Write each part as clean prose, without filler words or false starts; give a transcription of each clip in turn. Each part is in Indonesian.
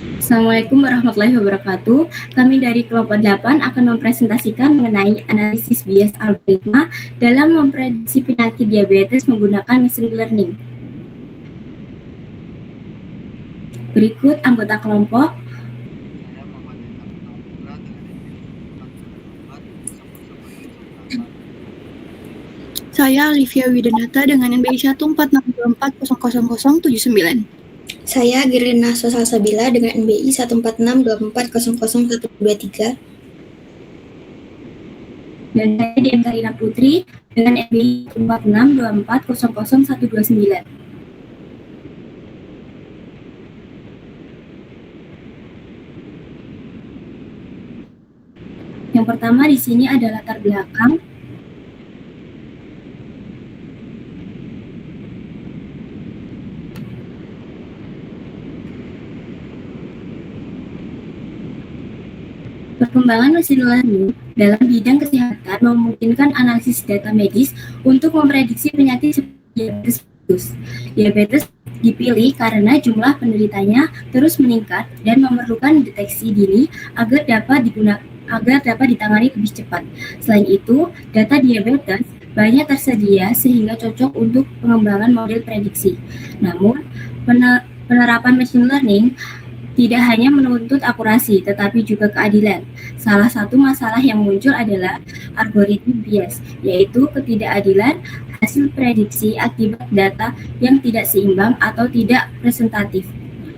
Assalamualaikum warahmatullahi wabarakatuh. Kami dari kelompok 8 akan mempresentasikan mengenai analisis bias algoritma dalam memprediksi penyakit diabetes menggunakan machine learning. Berikut anggota kelompok. Saya Olivia Widanata dengan NBI 14624000079. Saya Girina Sosalsabila dengan NBI 14624000123. Dan saya Dian Karina Putri dengan NBI 14624000129. Yang pertama di sini ada latar belakang. Perkembangan mesin learning dalam bidang kesehatan memungkinkan analisis data medis untuk memprediksi penyakit seperti diabetes. Diabetes dipilih karena jumlah penderitanya terus meningkat dan memerlukan deteksi dini agar dapat ditangani lebih cepat. Selain itu, data diabetes banyak tersedia sehingga cocok untuk pengembangan model prediksi. Namun, penerapan machine learning tidak hanya menuntut akurasi, tetapi juga keadilan. Salah satu masalah yang muncul adalah algoritma bias, yaitu ketidakadilan hasil prediksi akibat data yang tidak seimbang atau tidak presentatif.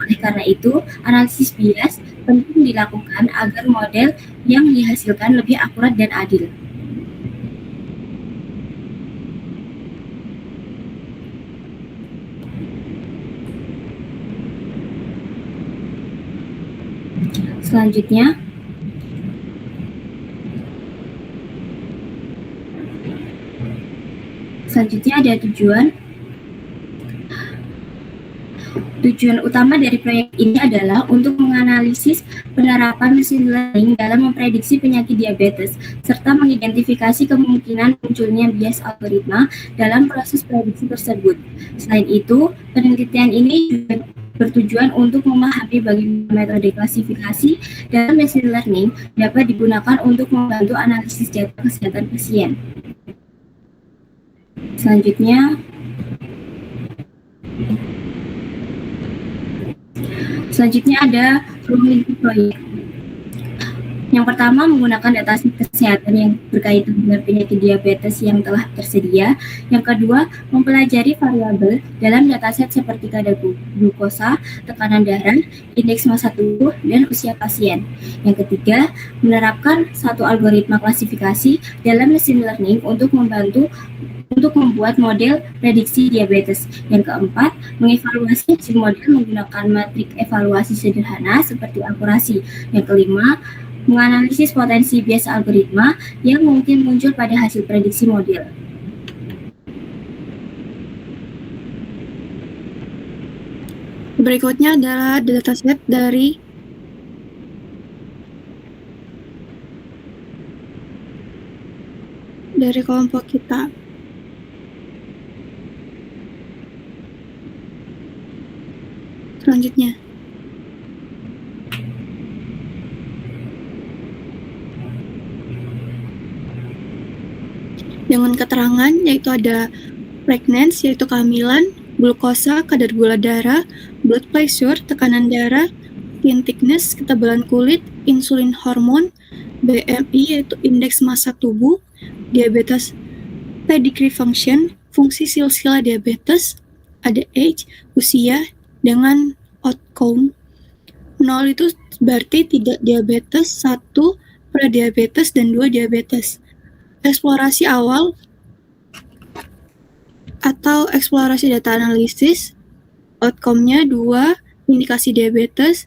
Oleh karena itu, analisis bias penting dilakukan agar model yang dihasilkan lebih akurat dan adil. Selanjutnya ada tujuan utama dari proyek ini adalah untuk menganalisis penerapan mesin learning dalam memprediksi penyakit diabetes, serta mengidentifikasi kemungkinan munculnya bias algoritma dalam proses prediksi tersebut. Selain itu, penelitian ini juga bertujuan untuk memahami bagaimana metode klasifikasi dalam machine learning dapat digunakan untuk membantu analisis data kesehatan pasien. Selanjutnya ada ruang lingkup proyek. Yang pertama, menggunakan dataset kesehatan yang berkaitan dengan penyakit diabetes yang telah tersedia. Yang kedua, mempelajari variabel dalam dataset seperti kadar glukosa, tekanan darah, indeks massa tubuh, dan usia pasien. Yang ketiga, menerapkan satu algoritma klasifikasi dalam machine learning untuk membuat model prediksi diabetes. Yang keempat, mengevaluasi hasil model menggunakan matrik evaluasi sederhana seperti akurasi. Yang kelima, menganalisis potensi bias algoritma yang mungkin muncul pada hasil prediksi model. Berikutnya adalah dataset dari kelompok kita. Selanjutnya. Dengan keterangan yaitu ada pregnancy yaitu kehamilan, glukosa, kadar gula darah, blood pressure, tekanan darah, skin thickness, ketebalan kulit, insulin hormon, BMI yaitu indeks massa tubuh, diabetes pedigree function, fungsi silsilah diabetes, ada age, usia, dengan outcome 0 itu berarti tidak diabetes, 1 prediabetes, dan 2 diabetes. Eksplorasi awal atau eksplorasi data analisis, outcome-nya 2 indikasi diabetes,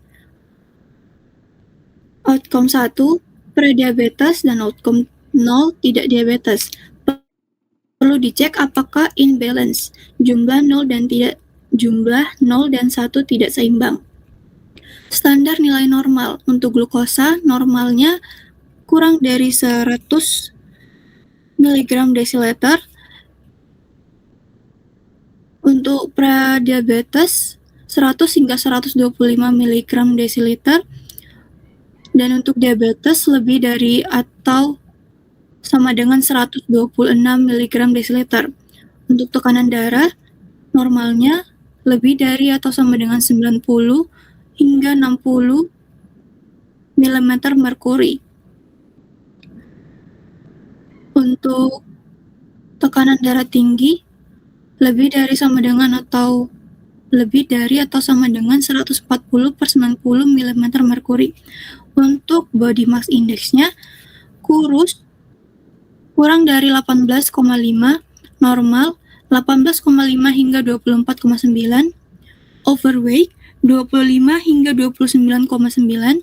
outcome 1 prediabetes, dan outcome 0 tidak diabetes. Perlu dicek apakah imbalance, jumlah 0 dan 1 tidak seimbang. Standar nilai normal untuk glukosa normalnya kurang dari 100 mg desiliter. Untuk prediabetes 100 hingga 125 mg desiliter, dan untuk diabetes lebih dari atau sama dengan 126 mg desiliter. Untuk tekanan darah, normalnya lebih dari atau sama dengan 90 hingga 60 mm merkuri. Untuk tekanan darah tinggi, lebih dari sama dengan atau lebih dari atau sama dengan 140/90 mm merkuri. Untuk body mass index-nya, kurus kurang dari 18,5, normal 18,5 hingga 24,9, overweight 25 hingga 29,9,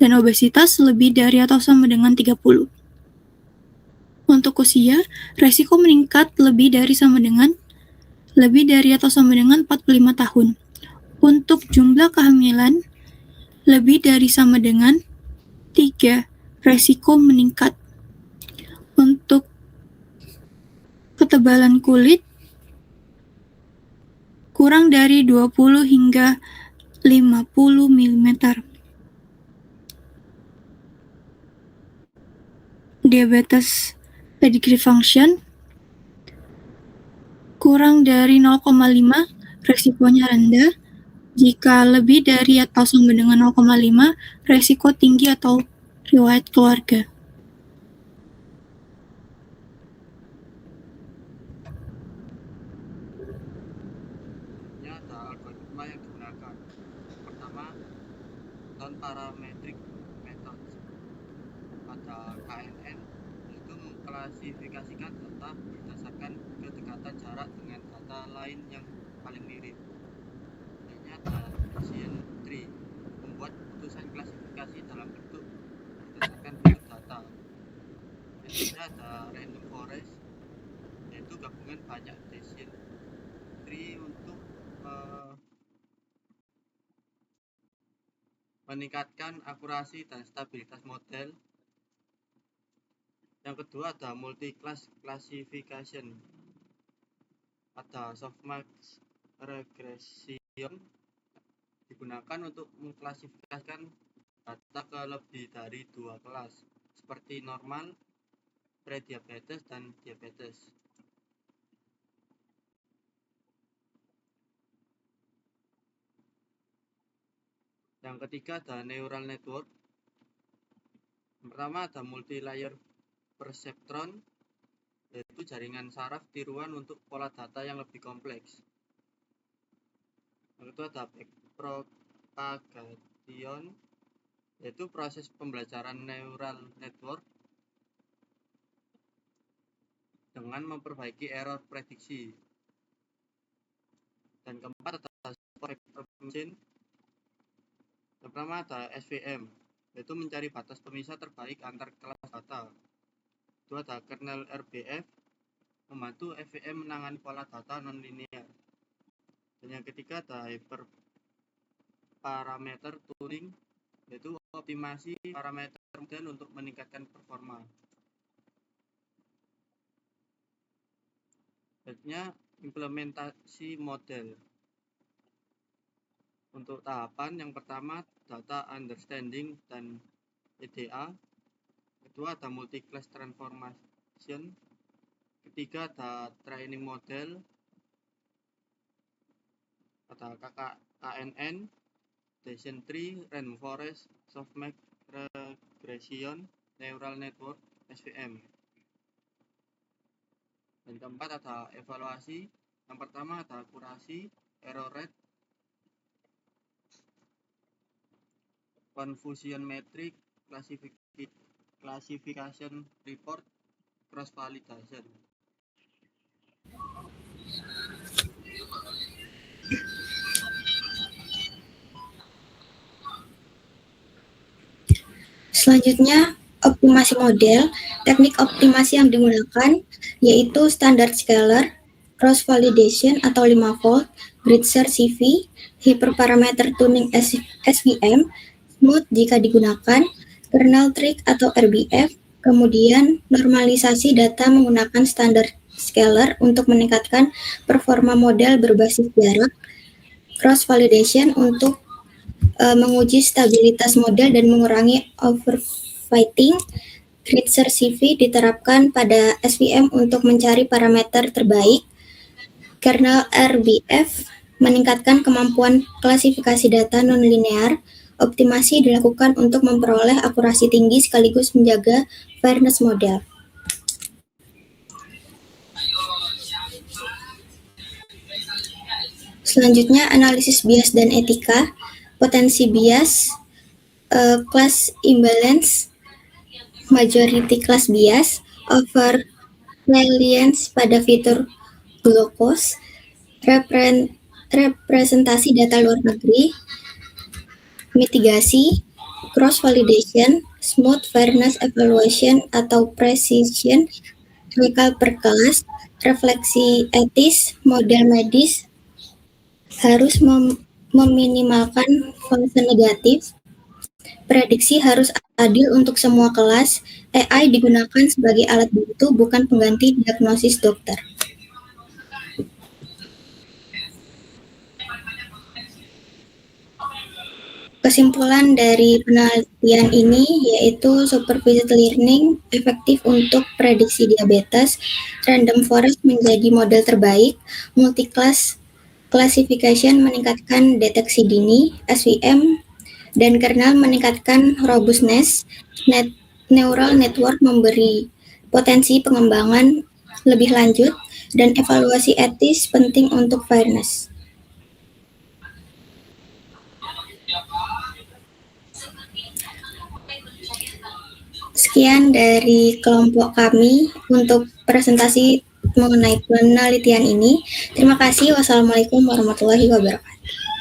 dan obesitas lebih dari atau sama dengan 30. Untuk usia, resiko meningkat lebih dari atau sama dengan 45 tahun. Untuk jumlah kehamilan, lebih dari sama dengan 3, resiko meningkat. Untuk ketebalan kulit, kurang dari 20 hingga 50 mm. Diabetes pedigree function, kurang dari 0,5, resikonya rendah. Jika lebih dari atau sama dengan 0,5, resiko tinggi atau riwayat keluarga. Ada algoritma yang digunakan. Pertama, non-parametric method. Ada KNN, yaitu mengklasifikasikan data berdasarkan kedekatan jarak dengan data lain yang paling mirip. Lainnya ada Bayesian tree, membuat keputusan klasifikasi dalam bentuk berdasarkan bentuk data. Ketiga ada random forest, yaitu gabungan banyak Bayesian tree untuk meningkatkan akurasi dan stabilitas model. Yang kedua ada multi-class classification, ada softmax regression, digunakan untuk mengklasifikasikan data ke lebih dari 2 kelas seperti normal, prediabetes, dan diabetes. Yang ketiga ada neural network. Yang pertama ada multi-layer perceptron, yaitu jaringan saraf tiruan untuk pola data yang lebih kompleks. Yang kedua ada backpropagation, yaitu proses pembelajaran neural network dengan memperbaiki error prediksi. Dan keempat ada vector machine. Yang pertama ada SVM, yaitu mencari batas pemisah terbaik antar kelas data. Kedua ada kernel RBF, membantu SVM menangani pola data non-linear. Dan yang ketiga ada hyperparameter tuning, yaitu optimasi parameter model untuk meningkatkan performa. Selanjutnya implementasi model. Untuk tahapan yang pertama data understanding dan EDA, kedua ada multi-class transformation, ketiga ada training model, ada KNN, Bayesian tree, random forest, softmax regression, neural network, SVM. Dan keempat ada evaluasi. Yang pertama ada akurasi, error rate, confusion metric, classification report, cross validation. Selanjutnya, optimasi model. Teknik optimasi yang digunakan yaitu standard scalar, cross validation atau 5 volt, Breitzer CV, hyperparameter tuning SVM, smooth jika digunakan, kernel trick atau RBF, kemudian normalisasi data menggunakan standard scalar untuk meningkatkan performa model berbasis jarak, cross validation untuk menguji stabilitas model dan mengurangi overfitting. Grid Search CV diterapkan pada SVM untuk mencari parameter terbaik. Kernel RBF meningkatkan kemampuan klasifikasi data nonlinear. Optimasi dilakukan untuk memperoleh akurasi tinggi sekaligus menjaga fairness model. Selanjutnya, analisis bias dan etika. Potensi bias, class imbalance, majority class bias, over-reliance pada fitur glucose, representasi data luar negeri, mitigasi, cross-validation, smooth fairness evaluation atau precision, recall per kelas, refleksi etis, model medis, harus meminimalkan false negatif, prediksi harus adil untuk semua kelas, AI digunakan sebagai alat bantu bukan pengganti diagnosis dokter. Kesimpulan dari penelitian ini yaitu supervised learning efektif untuk prediksi diabetes, random forest menjadi model terbaik, multi-class classification meningkatkan deteksi dini, SVM dan kernel meningkatkan robustness, neural network memberi potensi pengembangan lebih lanjut, dan evaluasi etis penting untuk fairness. Sekian dari kelompok kami untuk presentasi mengenai penelitian ini. Terima kasih. Wassalamualaikum warahmatullahi wabarakatuh.